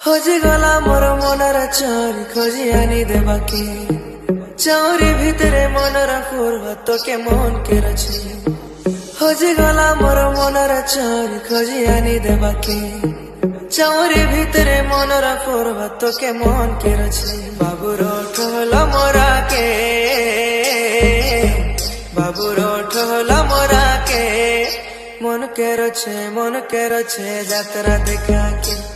হজি গলা মোর মনর চোরি খোঁজি আনি দেবাকে চৌরি ভিতরে মনর পূর্ব তোকে মন কেরছি হজি গলা মোর মনর চোরি খোঁজি আনি দেবাকে চৌরি ভিতরে মনর পূর্ব তোকে মন কেরছি বাবুর ঠোল মোরাকে বাবুর ঠোল মোরাকে মন কেরছে যাত্রা দেখাকে